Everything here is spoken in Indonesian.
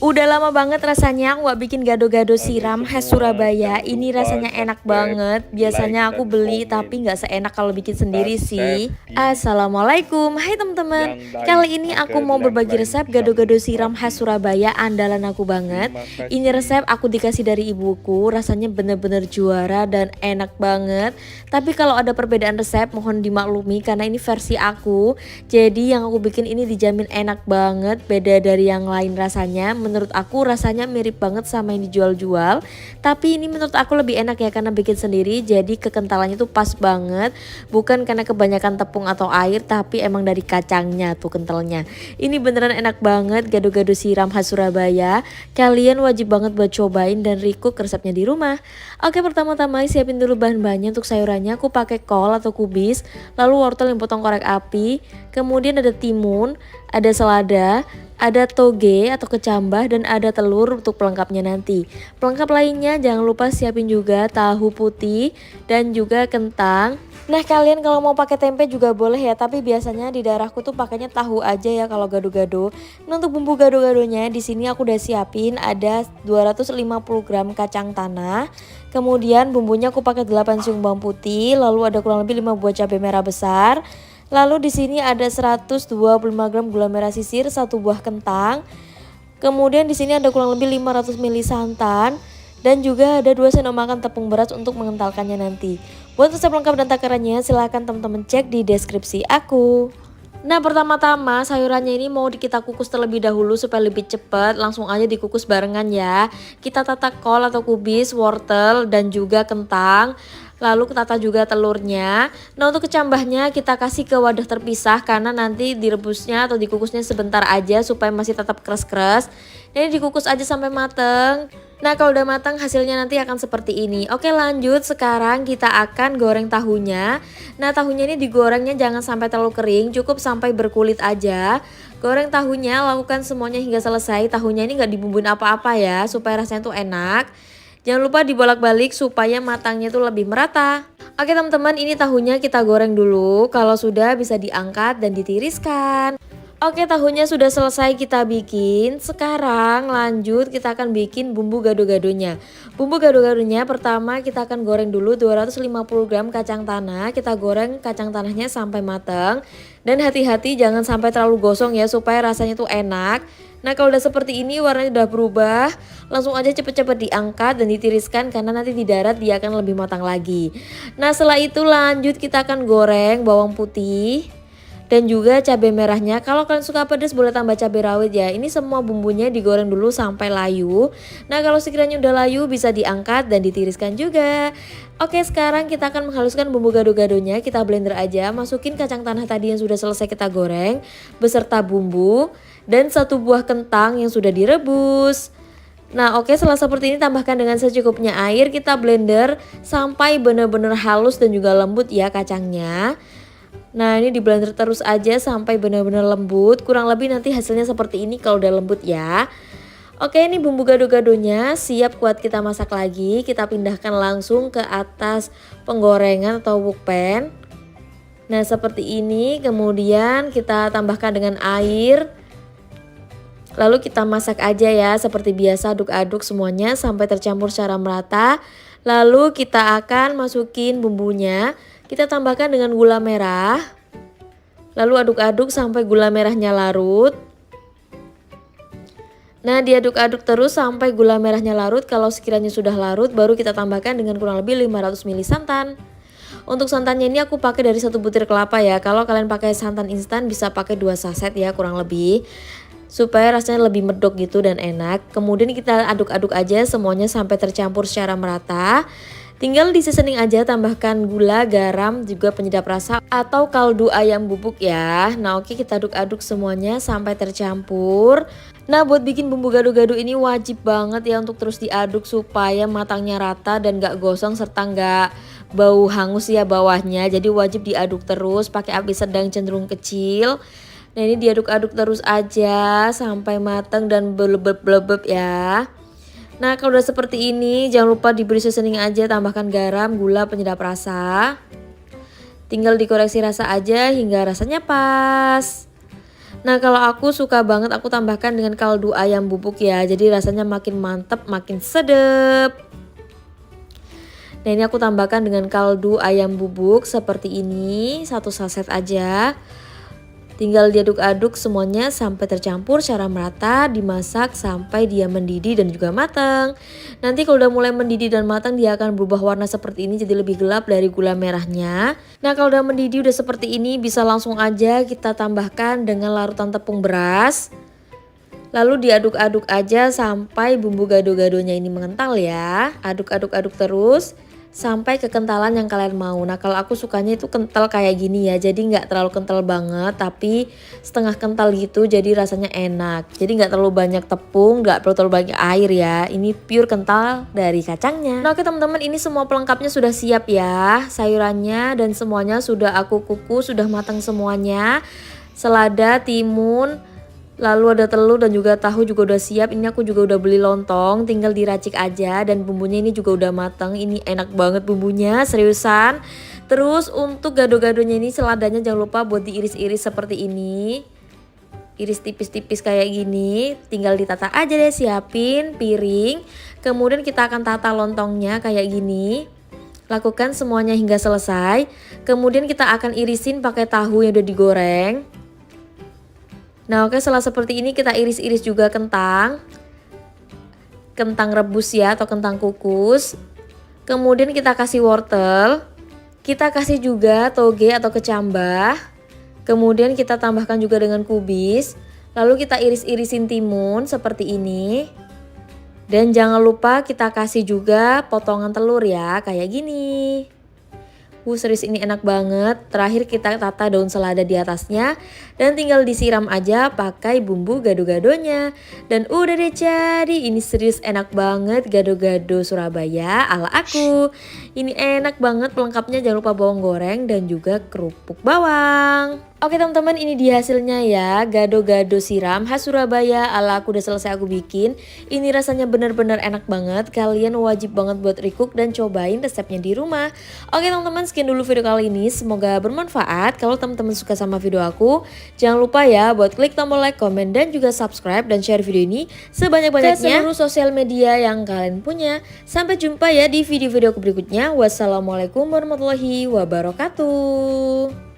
Udah lama banget rasanya aku nggak bikin gado-gado Oke, siram khas semua Surabaya. jangan Ini lupa rasanya enak subscribe, banget. like, Biasanya aku dan beli tapi komen. nggak seenak kalau bikin Kita sendiri save sih. di Assalamualaikum, hai teman-teman. yang lain Kali ini aku agar mau yang berbagi lain resep bisa gado-gado siram khas menikmati. Surabaya andalan aku banget. Terima Ini resep kasih. aku dikasih dari ibuku. Rasanya bener-bener juara dan enak banget. Tapi kalau ada perbedaan resep mohon dimaklumi karena ini versi aku. Jadi yang aku bikin ini dijamin enak banget. Beda dari yang lain rasanya. Menurut aku rasanya mirip banget sama yang dijual-jual, tapi ini menurut aku lebih enak ya karena bikin sendiri, jadi kekentalannya tuh pas banget, bukan karena kebanyakan tepung atau air tapi emang dari kacangnya tuh kentalnya. Ini beneran enak banget gado-gado siram khas Surabaya. Kalian wajib banget buat cobain dan recook resepnya di rumah. Oke, pertama-tama siapin dulu bahan-bahannya. Untuk sayurannya aku pakai kol atau kubis, lalu wortel yang potong korek api, kemudian ada timun, ada selada, ada toge atau kecambah, dan ada telur untuk pelengkapnya nanti. Pelengkap lainnya jangan lupa siapin juga tahu putih dan juga kentang. Nah, kalian kalau mau pakai tempe juga boleh ya, tapi biasanya di daerahku tuh pakainya tahu aja ya kalau gado-gado. Nah, untuk bumbu gado-gadonya di sini aku udah siapin ada 250 gram kacang tanah. Kemudian bumbunya aku pakai 8 siung bawang putih, lalu ada kurang lebih 5 buah cabai merah besar. Lalu di sini ada 125 gram gula merah sisir, satu buah kentang. Kemudian di sini ada kurang lebih 500 ml santan dan juga ada 2 sendok makan tepung beras untuk mengentalkannya nanti. Buat resep lengkap dan takarannya silahkan teman-teman cek di deskripsi aku. Nah, pertama-tama sayurannya ini mau kita kukus terlebih dahulu supaya lebih cepat. Langsung aja dikukus barengan ya. Kita tata kol atau kubis, wortel dan juga kentang. Lalu tata juga telurnya. Nah, untuk kecambahnya kita kasih ke wadah terpisah karena nanti direbusnya atau dikukusnya sebentar aja supaya masih tetap keras-keras. Ini dikukus aja sampai mateng. Nah, kalau udah matang hasilnya nanti akan seperti ini. Oke, lanjut. Sekarang kita akan goreng tahunya. Nah, tahunya ini digorengnya jangan sampai terlalu kering, cukup sampai berkulit aja. Goreng tahunya, lakukan semuanya hingga selesai. Tahunya ini nggak dibumbuin apa-apa ya, supaya rasanya tuh enak. Jangan lupa dibolak-balik supaya matangnya tuh lebih merata. Oke teman-teman, ini tahunya kita goreng dulu. Kalau sudah bisa diangkat dan ditiriskan. Oke, tahunya sudah selesai kita bikin. Sekarang lanjut kita akan bikin bumbu gado-gadonya. Bumbu gado-gadonya pertama kita akan goreng dulu 250 gram kacang tanah. Kita goreng kacang tanahnya sampai matang. Dan hati-hati jangan sampai terlalu gosong ya supaya rasanya tuh enak. Nah, kalau udah seperti ini warnanya udah berubah, langsung aja cepet-cepet diangkat dan ditiriskan karena nanti di darat dia akan lebih matang lagi. Nah, setelah itu lanjut kita akan goreng bawang putih dan juga cabai merahnya. Kalau kalian suka pedas boleh tambah cabai rawit ya. Ini semua bumbunya digoreng dulu sampai layu. Nah, kalau sekiranya udah layu bisa diangkat dan ditiriskan juga. Oke, sekarang kita akan menghaluskan bumbu gado-gadonya. Kita blender aja, masukin kacang tanah tadi yang sudah selesai kita goreng beserta bumbu dan satu buah kentang yang sudah direbus. Nah, oke, setelah seperti ini tambahkan dengan secukupnya air. Kita blender sampai benar-benar halus dan juga lembut ya kacangnya. Nah, ini di blender terus aja sampai benar-benar lembut. Kurang lebih nanti hasilnya seperti ini kalau udah lembut ya. Oke, ini bumbu gado-gadonya siap kuat kita masak lagi. Kita pindahkan langsung ke atas penggorengan atau wok pan. Nah, seperti ini. Kemudian kita tambahkan dengan air. Lalu kita masak aja ya seperti biasa, aduk-aduk semuanya sampai tercampur secara merata. Lalu kita akan masukin bumbunya. Kita tambahkan dengan gula merah. Lalu aduk-aduk sampai gula merahnya larut. Nah, diaduk-aduk terus sampai gula merahnya larut. Kalau sekiranya sudah larut baru kita tambahkan dengan kurang lebih 500 ml santan. Untuk santannya ini aku pakai dari 1 butir kelapa ya. Kalau kalian pakai santan instan bisa pakai 2 saset ya kurang lebih. Supaya rasanya lebih medok gitu dan enak. Kemudian kita aduk-aduk aja semuanya sampai tercampur secara merata. Tinggal di seasoning aja, tambahkan gula, garam, juga penyedap rasa atau kaldu ayam bubuk ya. Nah, oke, kita aduk-aduk semuanya sampai tercampur. Nah, buat bikin bumbu gado-gado ini wajib banget ya untuk terus diaduk supaya matangnya rata dan gak gosong serta gak bau hangus ya bawahnya. Jadi wajib diaduk terus pakai api sedang cenderung kecil. Nah, ini diaduk-aduk terus aja sampai matang dan belebeb-belebeb ya. Nah, kalau udah seperti ini jangan lupa diberi seasoning aja, tambahkan garam, gula, penyedap rasa. Tinggal dikoreksi rasa aja hingga rasanya pas. Nah kalau aku suka banget aku tambahkan dengan kaldu ayam bubuk ya, jadi rasanya makin mantep, makin sedep. Nah ini aku tambahkan dengan kaldu ayam bubuk seperti ini, 1 saset aja. Tinggal diaduk-aduk semuanya sampai tercampur secara merata, dimasak sampai dia mendidih dan juga matang. Nanti kalau udah mulai mendidih dan matang dia akan berubah warna seperti ini, jadi lebih gelap dari gula merahnya. Nah kalau udah mendidih udah seperti ini bisa langsung aja kita tambahkan dengan larutan tepung beras. Lalu diaduk-aduk aja sampai bumbu gado-gadonya ini mengental ya. Aduk-aduk-aduk terus sampai kekentalan yang kalian mau. Nah kalau aku sukanya itu kental kayak gini ya, jadi nggak terlalu kental banget tapi setengah kental gitu, jadi rasanya enak. Jadi nggak terlalu banyak tepung, nggak perlu terlalu banyak air ya, ini pure kental dari kacangnya. Nah oke teman-teman, ini semua pelengkapnya sudah siap ya, sayurannya dan semuanya sudah aku kukus, sudah matang semuanya. Selada, timun, lalu ada telur dan juga tahu juga udah siap. Ini aku juga udah beli lontong, tinggal diracik aja. Dan bumbunya ini juga udah matang. Ini enak banget bumbunya, seriusan. Terus untuk gado-gadonya ini seladanya jangan lupa buat diiris-iris seperti ini. Iris tipis-tipis kayak gini. Tinggal ditata aja deh, siapin piring. Kemudian kita akan tata lontongnya kayak gini. Lakukan semuanya hingga selesai. Kemudian kita akan irisin pakai tahu yang udah digoreng. Nah oke, setelah seperti ini kita iris-iris juga kentang rebus ya atau kentang kukus. Kemudian kita kasih wortel, kita kasih juga toge atau kecambah. Kemudian kita tambahkan juga dengan kubis. Lalu kita iris-irisin timun seperti ini. Dan jangan lupa kita kasih juga potongan telur ya, kayak gini. Serius ini enak banget. Terakhir kita tata daun selada di atasnya dan tinggal disiram aja pakai bumbu gado-gadonya. Dan udah deh jadi. Ini serius enak banget gado-gado Surabaya ala aku. Ini enak banget pelengkapnya, jangan lupa bawang goreng dan juga kerupuk bawang. Oke teman-teman, ini dia hasilnya ya, gado-gado siram khas Surabaya ala aku udah selesai aku bikin. Ini rasanya bener-bener enak banget, kalian wajib banget buat recook dan cobain resepnya di rumah. Oke teman-teman, sekian dulu video kali ini, semoga bermanfaat. Kalau teman-teman suka sama video aku, jangan lupa ya buat klik tombol like, komen, dan juga subscribe dan share video ini sebanyak-banyaknya ke seluruh sosial media yang kalian punya. Sampai jumpa ya di video-video aku berikutnya. Wassalamualaikum warahmatullahi wabarakatuh.